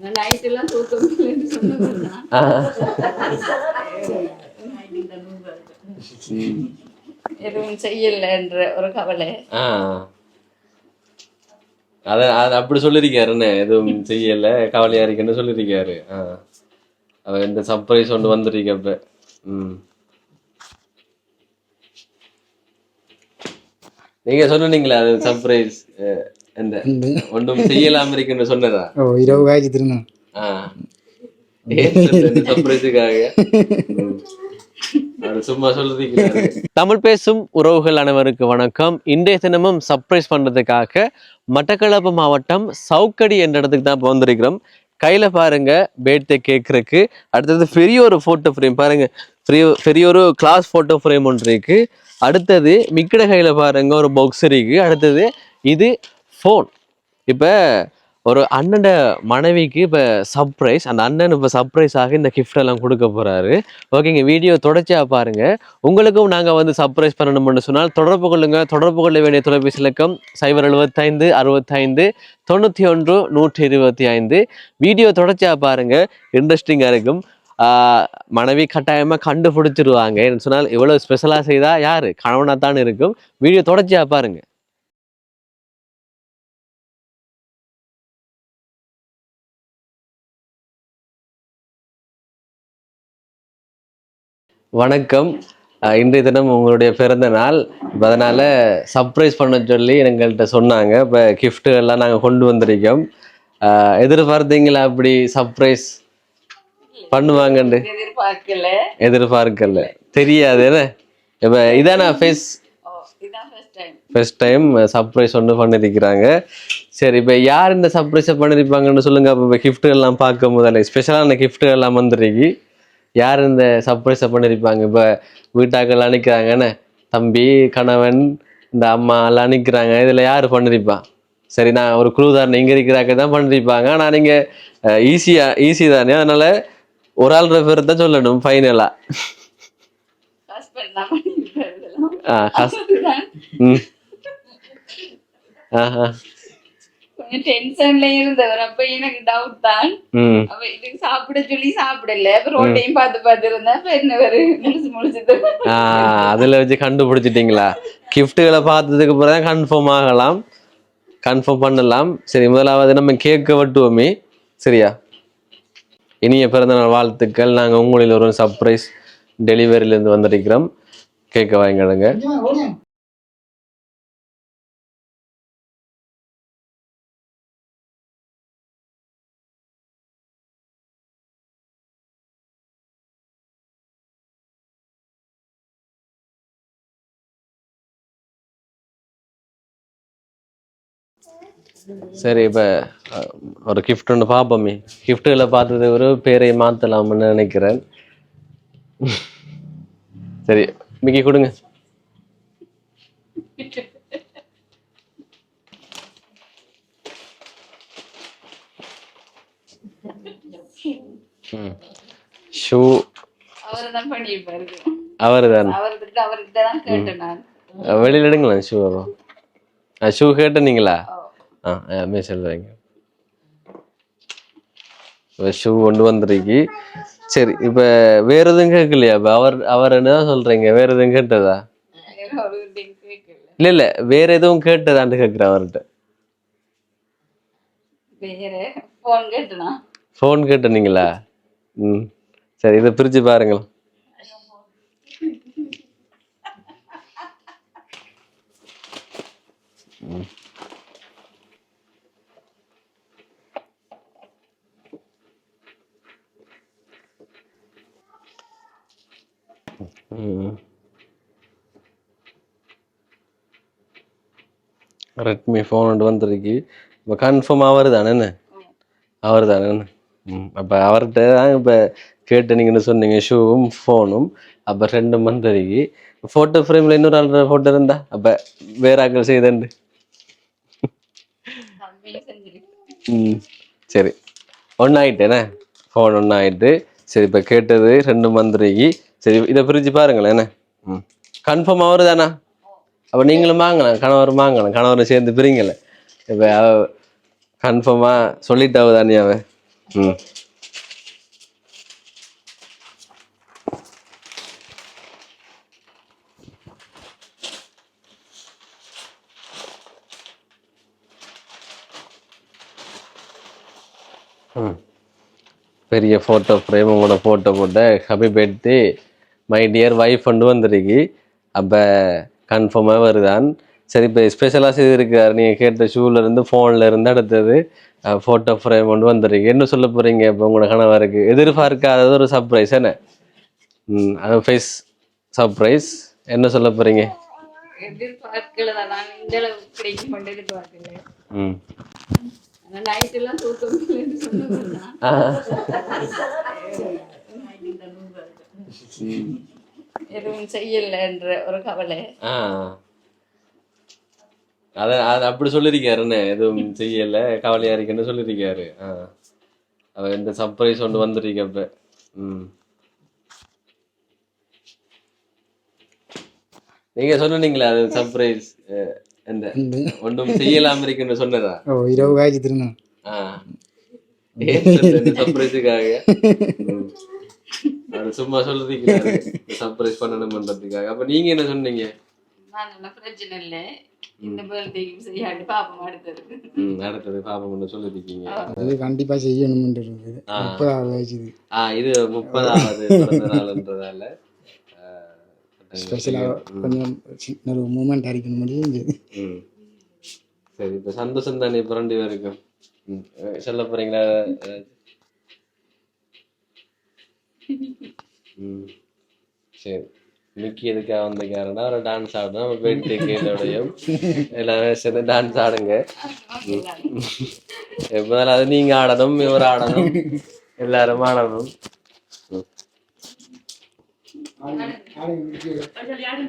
Night எல்லாம் தூக்கம் இல்லைன்னு சொன்னதுன்னா எதுவும் செய்யல என்ற ஒரு கவலை. அத அப்படி சொல்லிருக்காருன்னு, எதுவும் செய்யல கவலையா இருக்குன்னு சொல்லிருக்காரு. அவ இந்த சர்ப்ரைஸ் ஒன்று வந்துருக்க இப்ப. நீங்க சொன்னீங்களா அது சர்ப்ரைஸ் இந்த ஒன்றும் செய்யலாம் இருக்குன்னு சொன்னதா? இரவு காய்ச்சி திருந்தோம் சர்ப்ரைஸுக்காக சும்மா சொல்றீங்க. தமிழ் பேசும் உறவுகள் அனைவருக்கு வணக்கம். இன்றைய தினமும் சர்ப்ரைஸ் பண்றதுக்காக மட்டக்களப்பு மாவட்டம் சவுக்கடி என்ற இடத்துக்கு தான் வந்திருக்கிறோம். கையில பாருங்க பேர்த்டே கேக் இருக்கு. அடுத்தது பெரிய ஒரு போட்டோ ஃப்ரேம் பாருங்க, பெரிய ஒரு கிளாஸ் போட்டோ ஃப்ரேம் ஒன்று இருக்கு. அடுத்தது மிக்கட கையில பாருங்க ஒரு பாக்ஸ் இருக்கு. அடுத்தது இது ஃபோன். இப்ப ஒரு அண்ணன் மனைவிக்கு இப்ப சர்ப்ரைஸ், அந்த அண்ணன் இப்ப சர்ப்ரைஸ் ஆக இந்த கிஃப்ட் எல்லாம் கொடுக்க போறாரு. ஓகேங்க, வீடியோ தொடர்ச்சியா பாருங்க. உங்களுக்கும் நாங்க வந்து சர்ப்ரைஸ் பண்ணணும்னு சொன்னால் தொடர்பு கொள்ளுங்க. தொடர்பு கொள்ள வேண்டிய தொலைபேசி இலக்கம் 075 65 91 125. வீடியோ தொடர்ச்சியா பாருங்க, இன்ட்ரெஸ்டிங்கா இருக்கும். மனைவி கட்டாயமா கண்டுபிடிச்சிருவாங்க. சொன்னால் இவ்வளவு ஸ்பெஷலா செய்தா யாரு கணவனா தான் இருக்கும். வீடியோ தொடர்ச்சியா பாருங்க. வணக்கம். இன்றைய தினம் உங்களுடைய பிறந்த நாள், அதனால சர்ப்ரைஸ் பண்ண சொல்லி எங்கள்கிட்ட சொன்னாங்க. இப்போ கிஃப்ட்டு எல்லாம் நாங்கள் கொண்டு வந்திருக்கோம். எதிர்பார்த்தீங்களா அப்படி சர்ப்ரைஸ் பண்ணுவாங்கன்னு? எதிர்பார்க்கல, தெரியாது. என்ன இப்போ இதான ஃபர்ஸ்ட் டைம் சர்ப்ரைஸ் ஒன்று பண்ணியிருக்கிறாங்க. சரி, இப்போ யார் இந்த சர்ப்ரைஸை பண்ணியிருப்பாங்கன்னு சொல்லுங்க. அப்போ கிஃப்ட்டு எல்லாம் பார்க்க முதல்ல ஸ்பெஷலான கிஃப்ட்டு எல்லாம் வந்துருக்கு. யார் இந்த சர்ப்ரைஸை பண்ணியிருப்பாங்க? இப்போ வீட்டாக்கள் அனுக்கிறாங்கன்னு, தம்பி கணவன் இந்த அம்மா எல்லாம் அனுக்கிறாங்க. இதில் யார் பண்ணியிருப்பான்? சரி, நான் ஒரு குழுதாரன் இங்கே இருக்கிறாக்க தான் பண்ணியிருப்பாங்க. ஆனால் நீங்கள் ஈஸி தானே, அதனால ஒரு ஆள் பேர் தான் சொல்லணும் ஃபைனலா. டென்ஷன்ல இருந்தவர். அப்ப எனக்கு டவுட் தான், அப்ப இதுக்கு சாப்பிட சொல்லி சாப்பிடல. ரோட்டையும் பார்த்து இருந்தேன். முடிச்சுட்டு அதுல வச்சு கண்டுபிடிச்சிட்டீங்களா? கிஃப்ட்டுகளை பார்த்ததுக்கு பிறகு கன்ஃபார்ம் ஆகலாம், கன்ஃபார்ம் பண்ணலாம். சரி, முதலாவது நம்ம கேக்க வெட்டுவோமே. சரியா? இனிய பிறந்தநாள் வாழ்த்துக்கள். நாங்கள் உங்களில் ஒரு சர்ப்ரைஸ் டெலிவரியிலேருந்து வந்திருக்கிறோம். கேட்க வாங்கிடுங்க. சரி, இப்போ ஒரு கிஃப்ட் ஒன்று பார்ப்போமே. கிஃப்ட்டுகளை பார்த்தது ஒரு பேரை மாற்றலாம்னு நினைக்கிறேன். சரி, மிக்கி கொடுங்க. ஷூ அவரு தான். வெளியில் எடுங்களேன் ஷூ. ஷூ கேட்டீங்களா? சொல்றீங்க. ஷூ கொண்டு வந்துருக்கு. சரி, இப்ப வேற எதுவும் கேட்கலையா? அவர் என்னதான் சொல்றீங்க? வேற எதுவும் கேட்டதா? இல்ல வேற எதுவும் கேட்டதான்னு கேட்கிறேன் அவர்கிட்ட. போன் கேட்டீங்களா? சரி, இதை பிரிச்சு பாருங்க. ரெட்மி ஃபோன் ஒன்று வந்துருக்கு. இப்போ கன்ஃபார்ம் அவர் தானே? அவர் தானே? அப்போ அவர்கிட்ட தான் இப்போ கேட்டீங்கன்னு சொன்னீங்க, ஷூவும் ஃபோனும். அப்போ ரெண்டும் வந்துருக்கு. ஃபோட்டோ ஃப்ரேமில் இன்னொரு ஆள் ஃபோட்டோ இருந்தா அப்போ வேற ஆக்கள் செய்தண்டு. சரி, ஒன்றாயிட்டேண்ணே, ஃபோன் ஒன்றாயிட்டு. சரி, இப்போ கேட்டது ரெண்டும் வந்துருக்கு. சரி, இதை பிரிச்சு பாருங்களேன். என்ன கன்ஃபார்ம் அவர் தானா? அப்போ நீங்களும் வாங்கலாம், கணவரும் வாங்கலாம், கணவரும் சேர்ந்து பிரிங்கல. இப்போ கன்ஃபார்மாக சொல்லிட்டாவ தானே அவ. ம் பெரிய ஃபோட்டோ ஃப்ரேம் உங்களோட ஃபோட்டோ போட்ட happy birthday my dear wife கொண்டு வந்துருக்கு. அப்போ கன்ஃபார்மாக வருதான். சரி, இப்போ ஸ்பெஷலாக செய்திருக்காரு. நீங்கள் கேட்ட ஷூலேருந்து ஃபோன்லேருந்து அடுத்தது ஃபோட்டோ ஃப்ரேம் கொண்டு வந்துருக்கு. என்ன சொல்ல போகிறீங்க இப்போ உங்களோட கணவருக்கு? எதிர்பார்க்காதது ஒரு சர்ப்ரைஸ் என்ன? அது ஃபேஸ் சர்ப்ரைஸ். என்ன சொல்ல போகிறீங்க? எதிர்பார்க்கலதான், நான் இந்த அளவுக்கு கிடைக்கும் கொண்டு எதிர்பார்க்கல. ம் நைட் எல்லாம் தூக்கம் இல்லைன்னு சொன்னதுதான். எதுவும் செய்யல என்ற ஒரு கவலை. அது அப்படி சொல்லியிருக்காருன்னு, எதுவும் செய்யல கவலையா இருக்குன்னு சொல்லியிருக்காரு. அவ இந்த சர்ப்ரைஸ் ஒன்று வந்துருக்கு அப்ப. நீங்க சொன்னீங்களா அது சர்ப்ரைஸ் ஒன்றும் செய்யலாம் இருக்குன்னு சொன்னதா? இரவு காய்ச்சி திருந்தோம் சர்ப்ரைஸுக்காக. அது சும்மா சொல்றீங்களா சர்ப்ரைஸ் பண்ணணும்ன்றதுக்காக? அப்ப நீங்க என்ன சொன்னீங்க? பிரச்சனை இல்லை, இந்த பர்த்டேக்கு செய்யாட்டி பாப்போம், அடுத்தது பாப்போம்னு சொல்லிருக்கீங்க. அது கண்டிப்பா செய்யணும். 30வது வயசு இது 30வது பிறந்த நாள்ன்றதால ஸ்பெஷலாக கொஞ்சம் சின்ன ஒரு மூமெண்ட் அடிக்கணும் முடியும். சரி, இப்போ சந்தோஷம் தானே புரண்டி வரைக்கும். சொல்ல போறீங்களா? சரி, மிக்கி எதுக்காக வந்திருக்காருன்னா ஒரு டான்ஸ் ஆடணும். நம்ம போயிட்டு கேட்டோடையும் எல்லாரும் சேர்ந்து டான்ஸ் ஆடுங்க. எப்போதாலும் அது நீங்க ஆடணும், இவர் ஆடணும், எல்லாரும் ஆடணும். ஆடு